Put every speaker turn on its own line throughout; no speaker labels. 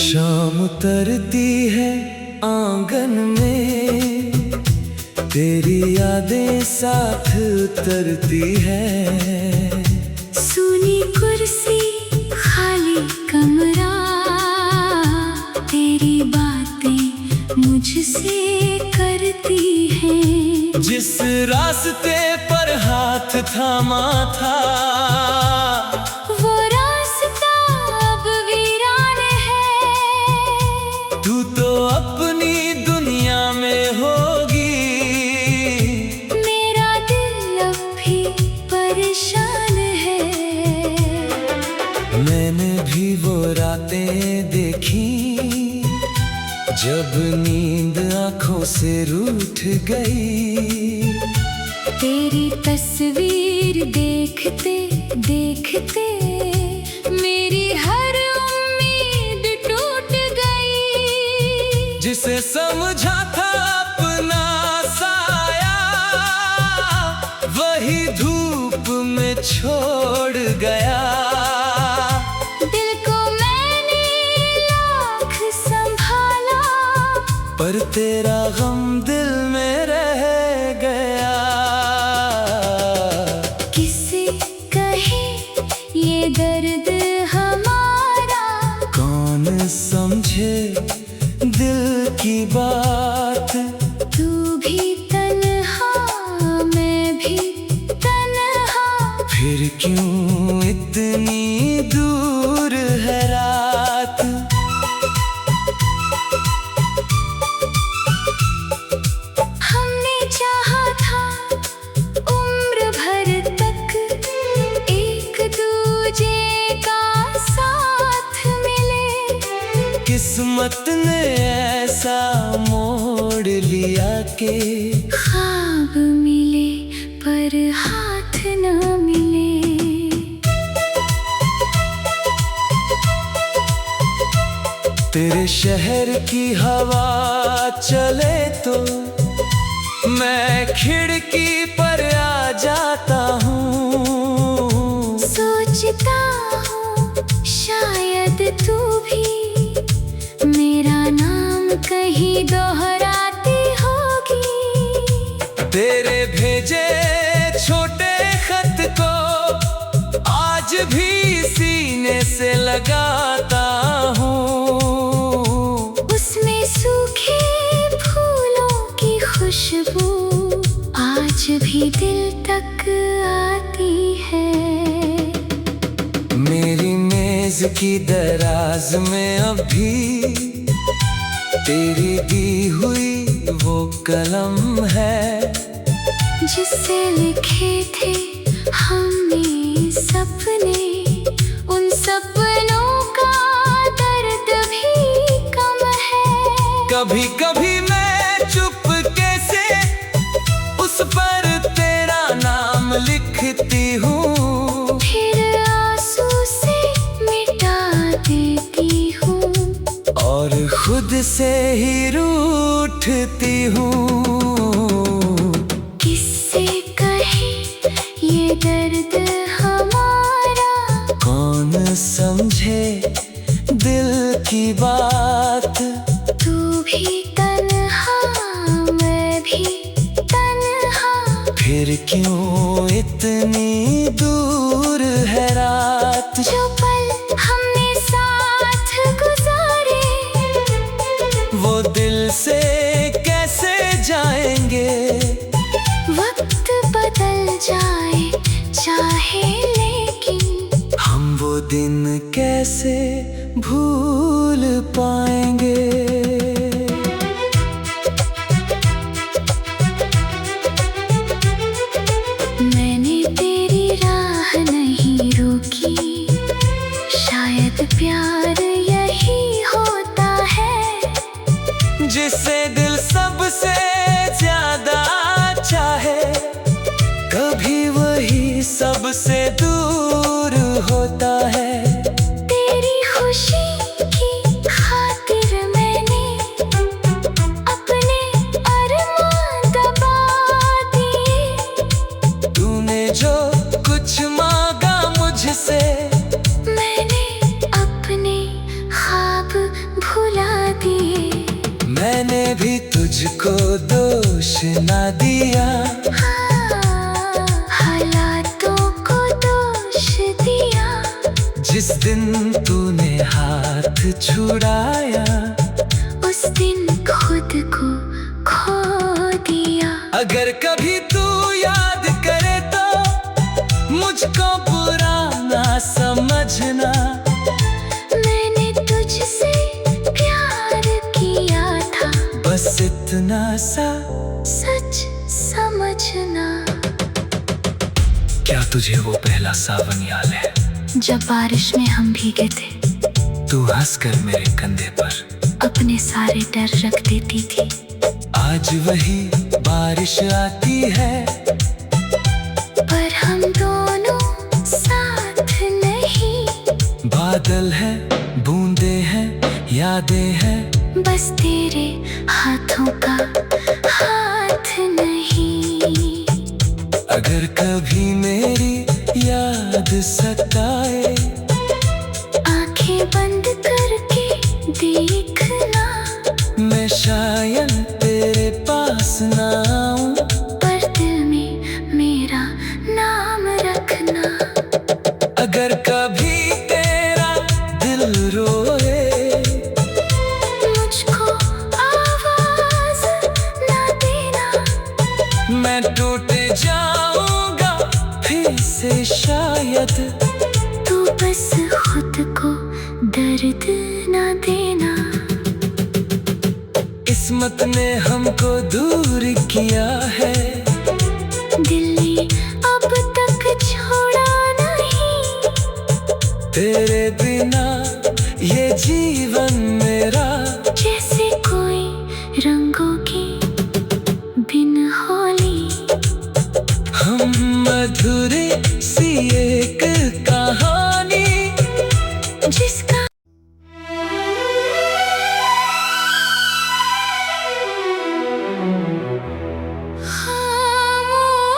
शाम उतरती है आंगन में, तेरी यादें साथ उतरती है।
सुनी कुर्सी खाली कमरा, तेरी बातें मुझसे करती हैं।
जिस रास्ते पर हाथ थामा था,
वो रास्ता अब वीरान है।
तू तो अपनी दुनिया में होगी,
मेरा दिल अब भी परेशान है।
मैंने भी वो रातें देखी, जब नींद आंखों से रूठ गई।
तेरी तस्वीर देखते देखते मेरी हर उम्मीद टूट गई।
जिसे समझा था अपना साया, वही धूप में छोड़ गया।
दिल को मैंने लाख संभाला,
पर तेरा गम दिल में रह गया।
किसे कहे ये दर्द हमारा,
कौन समझे दिल की बात।
तू भी तन्हा मैं भी तन्हा,
फिर क्यों इतनी दूर है रात।
हमने चाहा था उम्र भर तक एक दूजे का साथ मिले।
किस्मत ने ऐसा मोड़ लिया कि
ख्वाब मिले पर हाथ न मिले।
तेरे शहर की हवा चले तो मैं खिड़की पर आ जाता हूँ।
सोचता हूँ शायद तू भी मेरा नाम कहीं दोहराती होगी।
तेरे भेजे छोटे खत को आज भी सीने से लगाता हूँ।
उसमें सूखे फूलों की खुशबू आज भी दिल तक आती है।
मेरी मेज की दराज में अभी तेरी दी हुई वो कलम है,
जिससे लिखे थे हमने सपने। उन सपनों का दर्द भी कम है।
कभी कभी मैं चुपके से उस पर तेरा नाम लिखती हूँ,
फिर आंसू से मिटा देती हूँ
और खुद से ही रूठती हूँ।
किससे कहे ये दर्द हमारा,
कौन समझे दिल की बात।
तू भी तन्हा मैं भी तन्हा,
फिर क्यों इतनी दूर है रात।
जो पल हमने साथ गुजारे,
वो दिल से कैसे जाएंगे।
वक्त बदल जाए चाहे लेकिन
हम वो दिन कैसे भूल पाएंगे।
मैंने तेरी राह नहीं रोकी, शायद प्यार यही होता है।
जिसे दिल सबसे ज्यादा चाहे, कभी वही सबसे दूर होता है।
तेरी खुशी की खातिर मैंने अपने अरमान दबा दिए।
तूने जो कुछ मांगा मुझसे,
मैंने अपने ख्वाब
मैंने भी तुझको दोष ना दिया,
हालातों को दोष दिया।
जिस दिन तूने हाथ छुड़ाया,
उस दिन खुद को खो दिया।
अगर कभी तू याद करे तो मुझको बुरा ना समझना। मैंने
तुझसे प्यार किया था,
बस इतना सा
सच समझना।
क्या तुझे वो पहला सावन याद है,
जब बारिश में हम भीगे थे,
तू हंसकर मेरे कंधे पर
अपने सारे डर रख देती थी।
आज वही बारिश आती है,
पर हम दोनों साथ नहीं।
बादल है, बूंदे हैं, यादें हैं,
बस तेरे हाथों का हाथ नहीं।
अगर कभी मेरी याद सताए,
आंखें बंद करके देखना।
मैं शायद तेरे पास ना आऊं,
पर दिल में मेरा नाम रखना।
अगर कभी तेरा दिल रोए,
मुझको आवाज ना देना।
मैं टूट जाऊंगा फिर से शायद।
तू बस खुद को दर्द ना देना।
किस्मत ने हमको दूर किया है,
दिल ने अब तक छोड़ा नहीं।
तेरे बिना ये जीवन मेरा
जैसे कोई रंगों की बिन होली।
हम मधुरी सी एक कहानी,
जिसका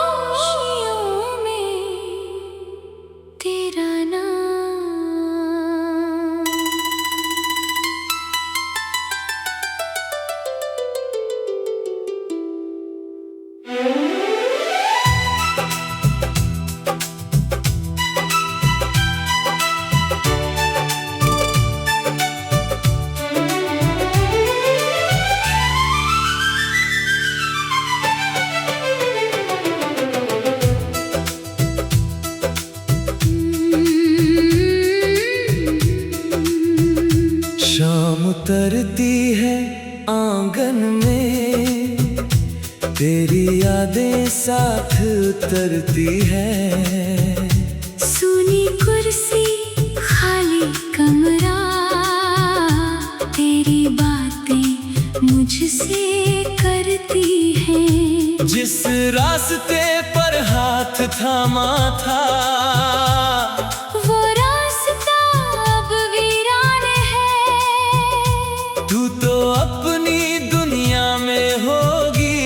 खामोशियों में तेरा नाम।
शाम उतरती है आंगन में, तेरी यादें साथ उतरती है।
सूनी कुर्सी खाली कमरा, तेरी बातें मुझसे करती हैं।
जिस रास्ते पर हाथ थामा था,
वो रास्ता अब वीरान है।
तू तो अपनी दुनिया में होगी,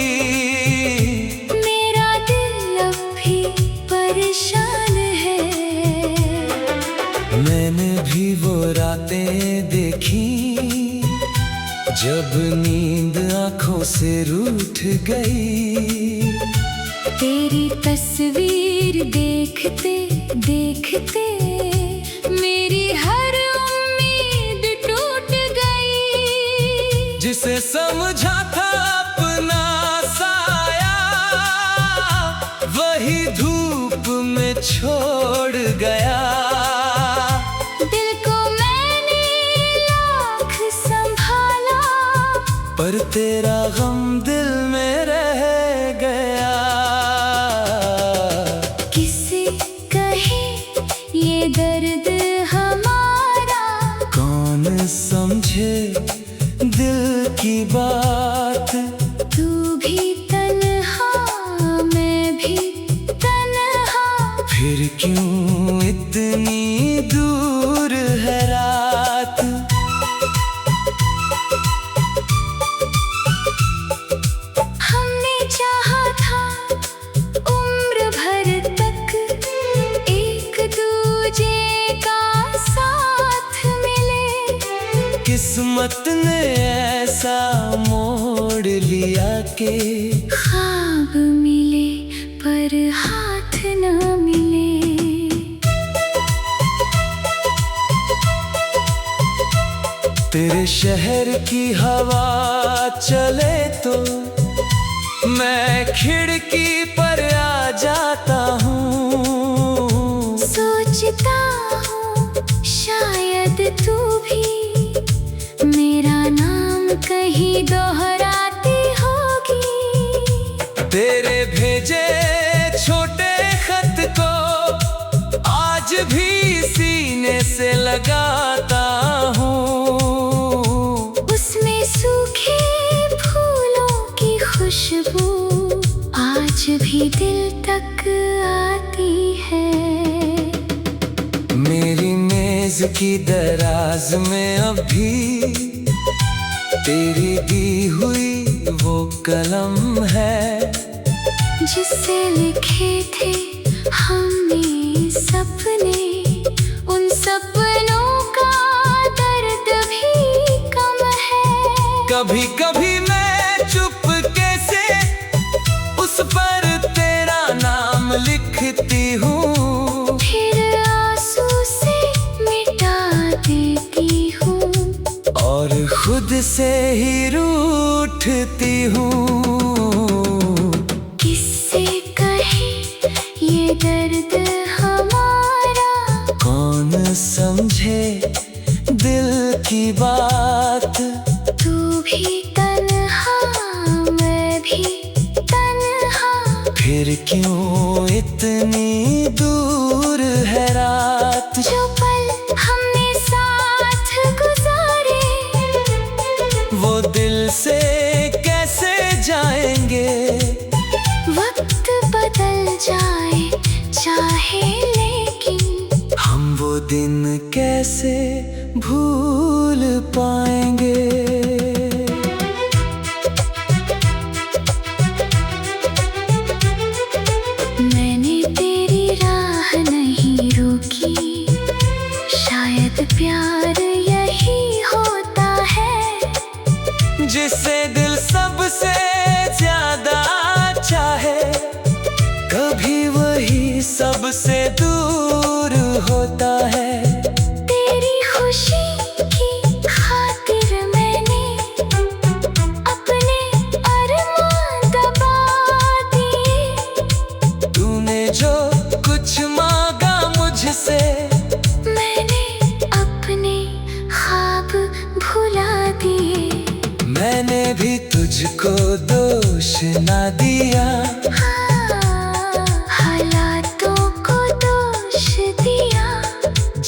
मेरा दिल अब भी परेशान है।
मैंने भी वो रातें देखी, जब नींद आंखों से रूठ गई।
तेरी तस्वीर देखते देखते मेरी हर उम्मीद टूट गई।
जिसे समझा था अपना साया, वही धूप में छोड़ गया।
दिल को मैंने लाख संभाला,
पर तेरा गम दिल में रह गया।
किसे कहे ये दर्द हमारा,
कौन समझे दिल की बात।
तू भी तन्हा मैं भी तन्हा,
फिर क्यों इतनी दूर है रात।
हमने चाहा था उम्र भर तक एक दूजे का साथ मिले।
किस्मत ने ऐसा मोड़ लिया के
ख्वाब मिले पर हाथ न मिले।
तेरे शहर की हवा चले तो मैं खिड़की पर आ जाता हूँ।
सोचता हूँ शायद तू भी मेरा नाम कहीं दोहराती होगी।
तेरे भेजे छोटे खत को आज भी सीने से लगाता हूँ।
उसमें सूखे फूलों की खुशबू आज भी दिल तक आती है।
मेरी मेज की दराज में अभी तेरी दी हुई वो कलम है,
जिससे लिखे थे हमने सपने। उन सपनों का दर्द भी कम है।
कभी कभी मैं चुपके से उस पर तेरा नाम लिखती हूँ,
फिर आंसू से मिटा देती हूँ
और खुद से ही रूठती हूँ।
किससे कहे ये दर्द हमारा,
कौन समझे दिल की बात।
तू भी तन्हा मैं भी तन्हा,
फिर क्यों इतनी दूर है रात।
जो पल हमने साथ गुजारे
वो दिल से कैसे जाएंगे।
वक्त बदल जाए चाहे लेकिन
हम वो दिन कैसे भूल पाएंगे।
मैंने तेरी राह नहीं रोकी, शायद प्यार यही होता है।
जिसे दिल सबसे ज्यादा चाहे, कभी वही सबसे दूर होता है।
तेरी खुशी की खातिर मैंने अपने अरमान दबा दिए।
तूने जो कुछ मांगा मुझसे,
मैंने अपने ख्वाब भुला दिए।
मैंने भी तुझको दोष ना दिया।
हालातों को दोष दिया।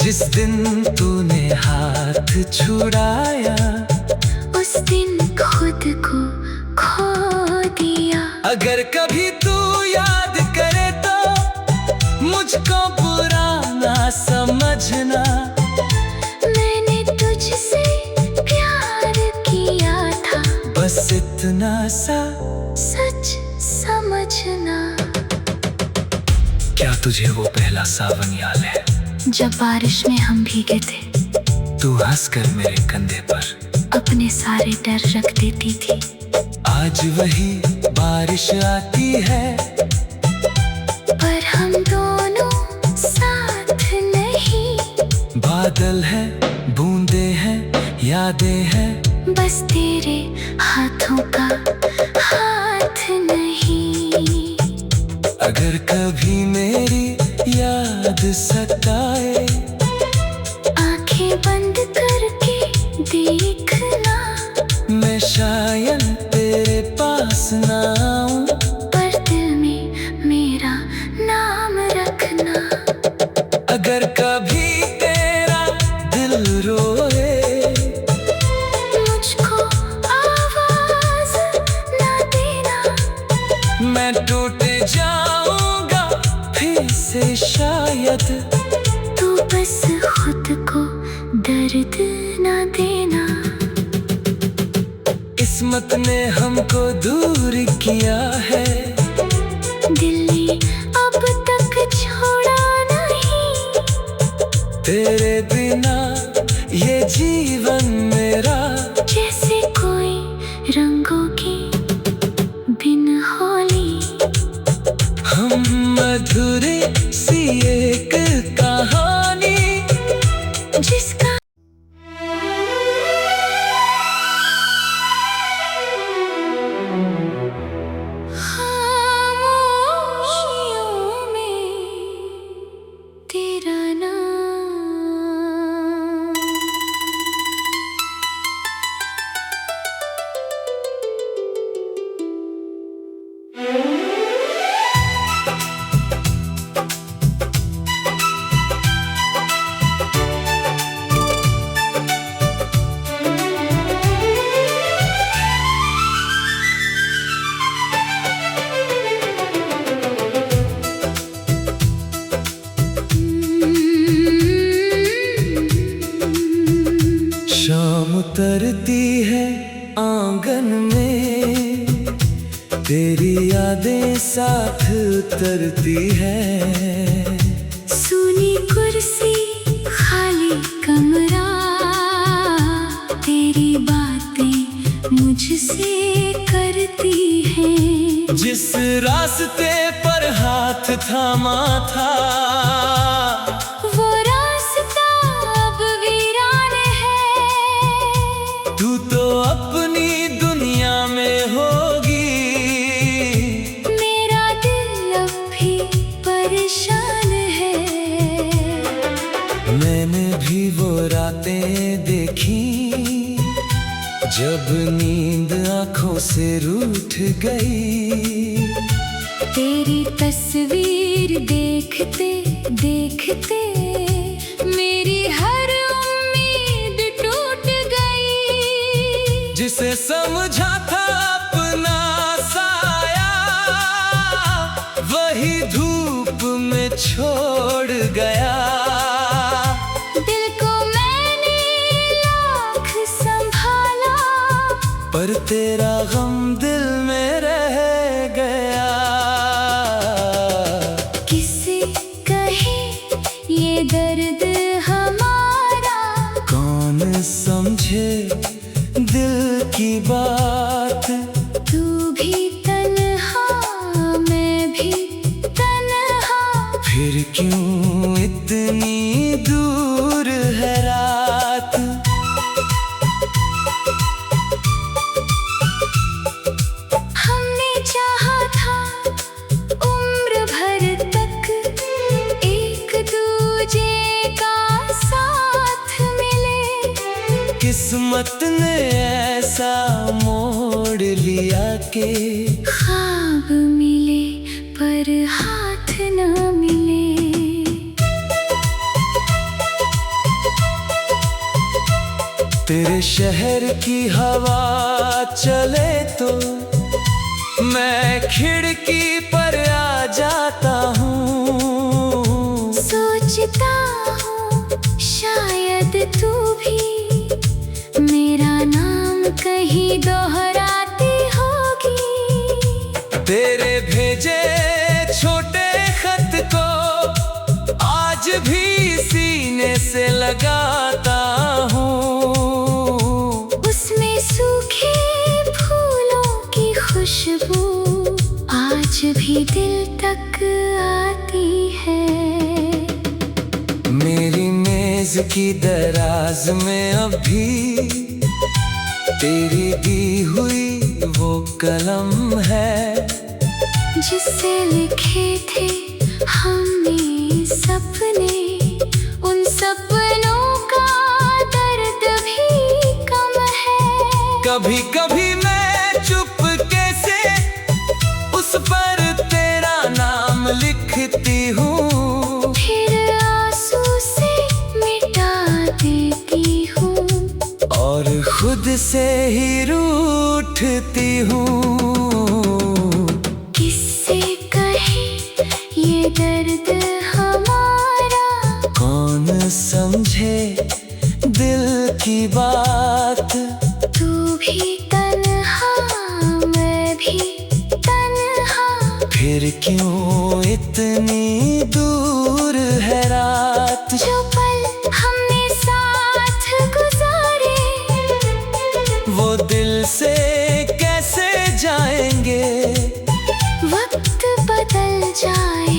जिस दिन तूने हाथ छुड़ाया,
उस दिन खुद को खो दिया।
अगर कभी तू याद करे तो मुझको बुरा ना समझना।
मैंने तुझसे प्यार किया था,
बस इतना सा
सच समझना।
क्या तुझे वो पहला सावन याद है,
जब बारिश में हम भीगे थे,
तू हंसकर मेरे कंधे पर
अपने सारे डर रख देती थी।
आज वही बारिश आती है,
पर हम दोनों साथ नहीं।
बादल है, बूंदे हैं, यादें हैं,
बस तेरे हाथों का हाथ नहीं।
अगर कभी मेरी याद सताए,
आंखें बंद करके देखना।
मैं शायद तेरे पास ना आऊं,
पर दिल में मेरा नाम रखना।
अगर कभी तेरा दिल रोए,
मुझको आवाज ना देना।
मैं टूट जाऊंगा फिर से शायद।
तू बस खुद को दर्द ना देना।
किस्मत ने हमको दूर किया है,
दिल ने अब तक छोड़ा नहीं।
तेरे बिना ये जीवन में
रंगों की बिन होली।
हम मधुर सी एक कहानी
जिसका खामोशियों में तेरा नाम।
शाम उतरती है आंगन में, तेरी यादें साथ उतरती है।
सूनी कुर्सी खाली कमरा, तेरी बातें मुझसे करती हैं।
जिस रास्ते पर हाथ थामा था,
वो रास्ता अब वीरान है।
तू तो अपनी दुनिया में होगी,
मेरा दिल अब भी परेशान है।
मैंने भी वो रातें देखी, जब नींद आंखों से रूठ गई।
तेरी तस्वीर देखते देखते मेरी हर उम्मीद टूट गई।
जिसे समझा था अपना साया, वही धूप में छोड़ गया।
दिल को मैंने लाख संभाला,
पर तेरा गम दिल में रह गया।
किसे कहे ये दर्द हमारा,
कौन समझे दिल की बात।
तू भी तन्हा मैं भी तन्हा,
फिर क्यों इतनी दूर है रात।
हमने चाहा था उम्र भर तक एक दूजे का साथ मिले।
किस्मत ने ऐसा मोड़ लिया कि
ख्वाब मिले पर हाथ न मिले।
तेरे शहर की हवा चले तो मैं खिड़की पर आ जाता हूँ।
सोचता हूँ शायद तू भी मेरा नाम कहीं दोहराती होगी।
तेरे भेजे छोटे खत को आज भी सीने से लगाता हूँ।
उसमें सूखे फूलों की खुशबू आज भी दिल तक आती है।
मेरी मेज की दराज में अभी तेरी दी हुई वो कलम है,
जिससे लिखे थे हमने सपने। उन सपनों का दर्द भी कम है।
कभी कभी मैं चुपके से उस पर तेरा नाम लिखती हूँ,
फिर आंसू से मिटा देती हूँ
और खुद से ही रूठती हूँ।
किससे कहे ये दर्द हमारा,
कौन समझे दिल की बात।
तू भी तन्हा मैं भी तन्हा,
फिर क्यों इतनी दूर है रात।
जो पल हमने साथ गुजारे
वो दिल से
जाए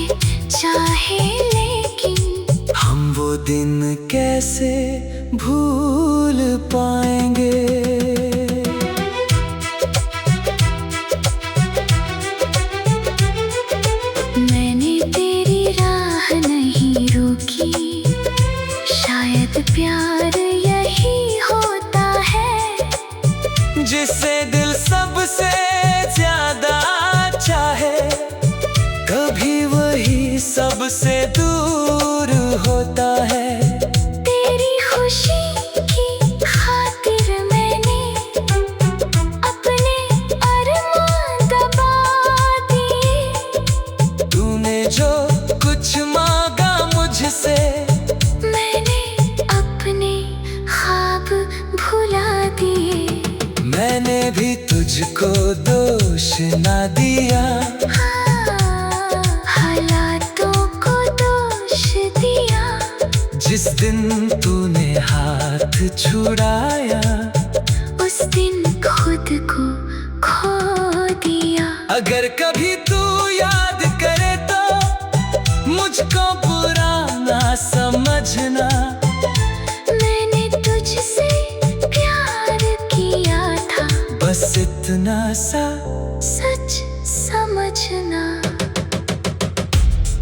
चाहे, लेकिन
हम वो दिन कैसे भूल पाएंगे।
मैंने तेरी राह नहीं रोकी, शायद प्यार यही होता है,
जिसे दिल सबसे ज्यादा चाहे, कभी वही सबसे दूर होता है।
तेरी खुशी की खातिर मैंने अपने अरमान दबा दिए।
तूने जो कुछ मांगा मुझसे,
मैंने अपने ख्वाब भुला दिए।
मैंने भी तुझको दोष ना दिया,
हालातों को दोष दिया।
जिस दिन तूने हाथ छुड़ाया,
उस दिन खुद को खो दिया।
अगर कभी तू याद करे तो मुझको बुरा ना समझना।
मैंने तुझसे प्यार किया था,
बस इतना सा
सच समझना।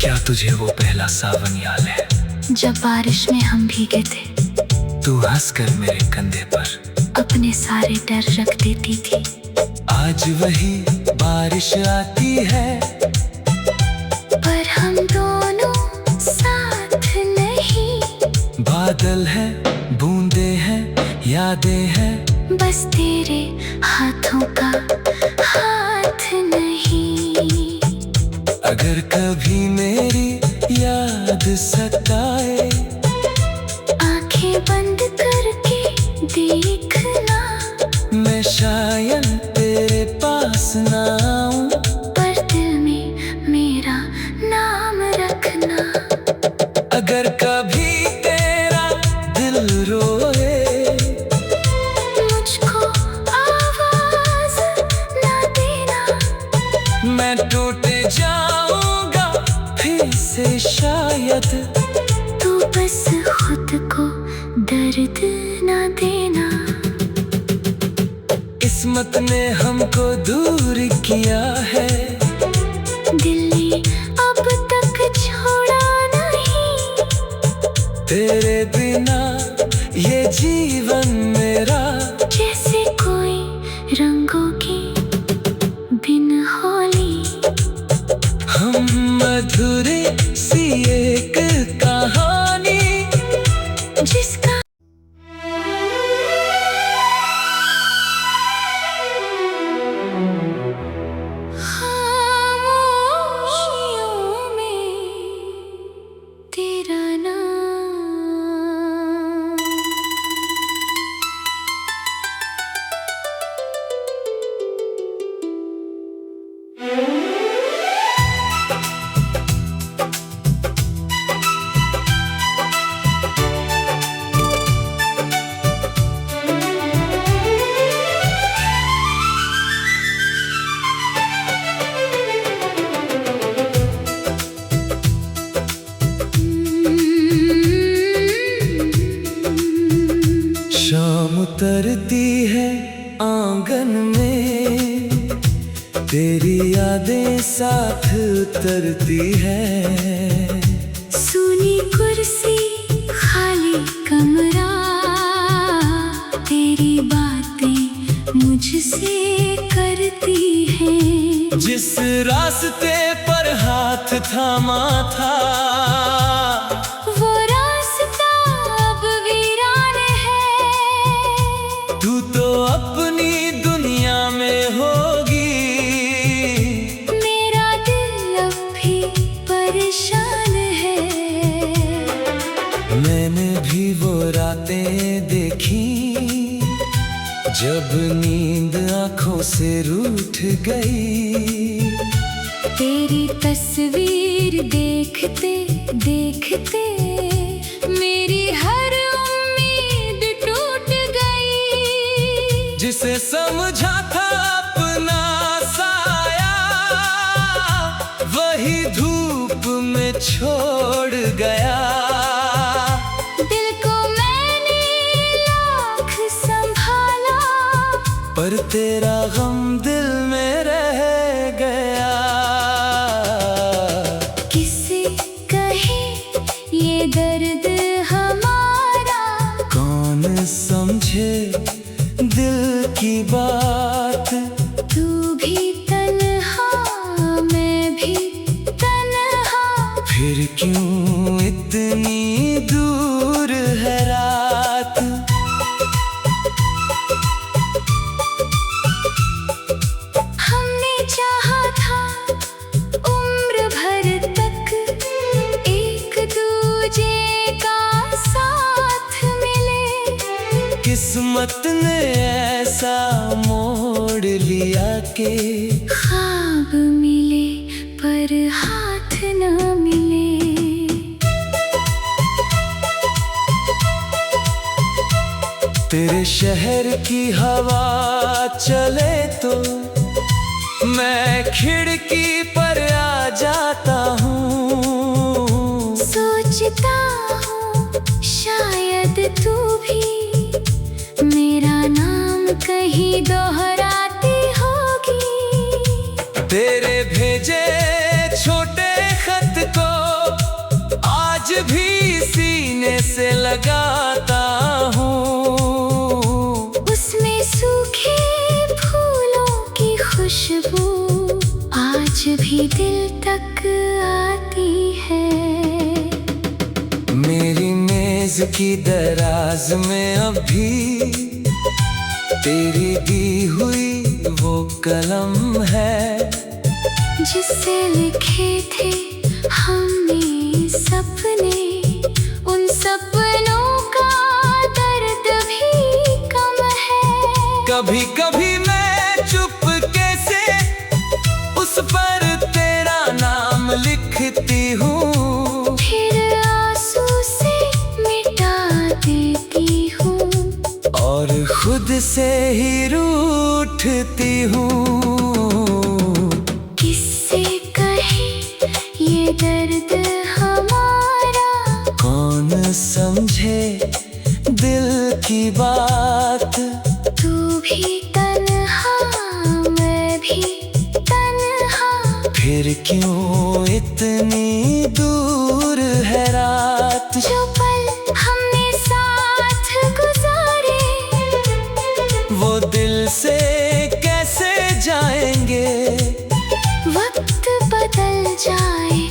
क्या तुझे वो पहला सावन याद है,
जब बारिश में हम भीगे थे,
तू हंसकर मेरे कंधे पर
अपने सारे डर रख देती थी।
आज वही बारिश आती है,
पर हम दोनों साथ नहीं।
बादल है, बूंदे हैं, यादें हैं,
बस तेरे हाथों का हाथ नहीं।
अगर कभी मेरी याद सताए,
आंखें बंद करके देखना।
मैं शायद तेरे पास ना आऊं,
पर दिल में मेरा नाम रखना।
अगर कभी तेरा दिल रोए,
मुझको आवाज ना देना।
मैं टूट जाऊंगा फिर से शायद।
तू बस खुद को दर्द ना देना।
किस्मत ने हमको दूर किया है,
दिल ने अब तक छोड़ा नहीं।
तेरे बिना ये जीवन मेरा
जैसे कोई रंगों की बिन होली।
हम मधुर सी एक कहानी,
जिसका खामोशियों में तेरा नाम।
शाम उतरती है आंगन में, तेरी यादें साथ उतरती है।
सुनी कुर्सी खाली कमरा, तेरी बातें मुझसे करती हैं।
जिस रास्ते पर हाथ थामा था,
वो रास्ता अब वीरान है।
तू तो अपनी दुनिया में होगी,
मेरा दिल अब भी परेशान है।
मैंने भी वो रातें देखी, जब नींद आंखों से रूठ गई।
तेरी तस्वीर देखते देखते मेरी हर उम्मीद टूट गई।
जिसे समझा था अपना साया, वही धूप पर तेरा गम दिल में रह गया।
किसे कहे ये दर्द हमारा,
कौन समझे दिल की बात।
तू भी तन्हा मैं भी तन्हा,
फिर क्यों इतनी दूर है रात।
हमने चाहा था उम्र भर तक एक दूजे का साथ मिले,
किस्मत ने ऐसा मोड़ लिया कि
ख्वाब मिले पर हाथ न मिले।
तेरे शहर की हवा चले तो मैं खिड़की पर आ जाता हूँ।
सोचता हूँ शायद तू भी मेरा नाम कहीं दोहराती होगी।
तेरे भेजे छोटे खत को आज भी सीने से लगाता हूँ।
उसमें सूखे फूलों की खुशबू आज भी दिल तक आती है।
मेरी मेज की दराज में अभी तेरी दी हुई वो कलम है,
जिससे लिखे थे हमने सपने, उन सपनों का दर्द भी कम है।
कभी कभी मैं चुपके से उस पर तेरा नाम लिखती हूँ,
फिर आंसू से मिटा देती हूँ
और खुद से ही रूठती हूँ।
किससे कहे ये दर्द हमारा,
कौन समझे दिल की बात।
तू भी तन्हा मैं भी तन्हा,
फिर क्यों इतनी दूर है रात।
जो पल हमने साथ गुजारे
वो दिल से कैसे जाएंगे।
वक्त बदल जाए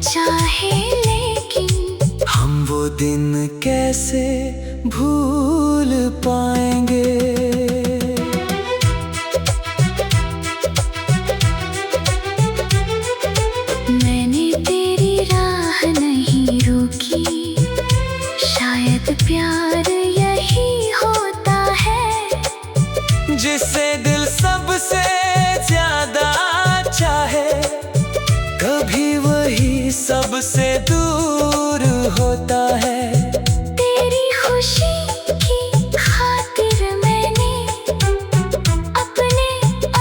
चाहे लेकिन
हम वो दिन कैसे भूल पाएंगे।
मैंने तेरी राह नहीं रोकी, शायद प्यार यही होता है,
जिसे दिल सबसे ज्यादा चाहे कभी वही सबसे दूर होता है।
तेरी खुशी की खातिर मैंने अपने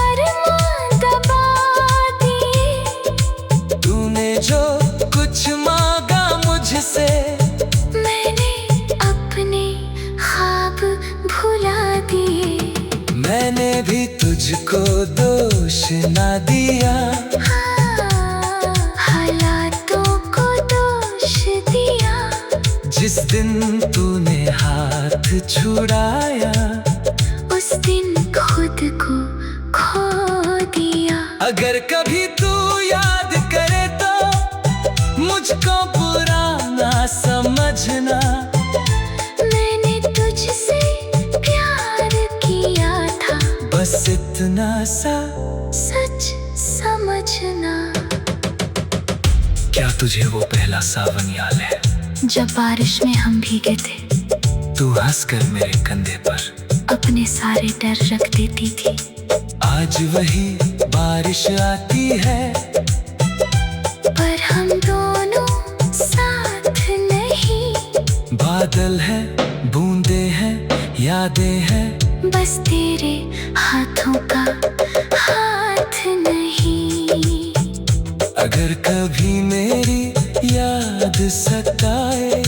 अरमान दबा दिए।
तूने जो कुछ मांगा मुझसे
मैंने अपने ख्वाब भुला दिए।
मैंने भी तुझको दोष ना दिया,
हालातों को दोष दिया।
जिस दिन तूने हाथ छुड़ाया
उस दिन खुद को खो दिया।
अगर कभी तू याद करे तो मुझको बुरा ना समझना।
मैंने तुझसे प्यार किया था,
बस इतना सा
सच समझना।
क्या तुझे वो पहला सावन याद है
जब बारिश में हम भीगे थे,
तू हंसकर मेरे कंधे पर
अपने सारे डर रख देती थी।
आज वही बारिश आती है
पर हम दोनों साथ नहीं।
बादल है, बूंदे हैं, यादें हैं,
बस तेरे हाथों का हाथ नहीं।
अगर कभी मेरी याद सताए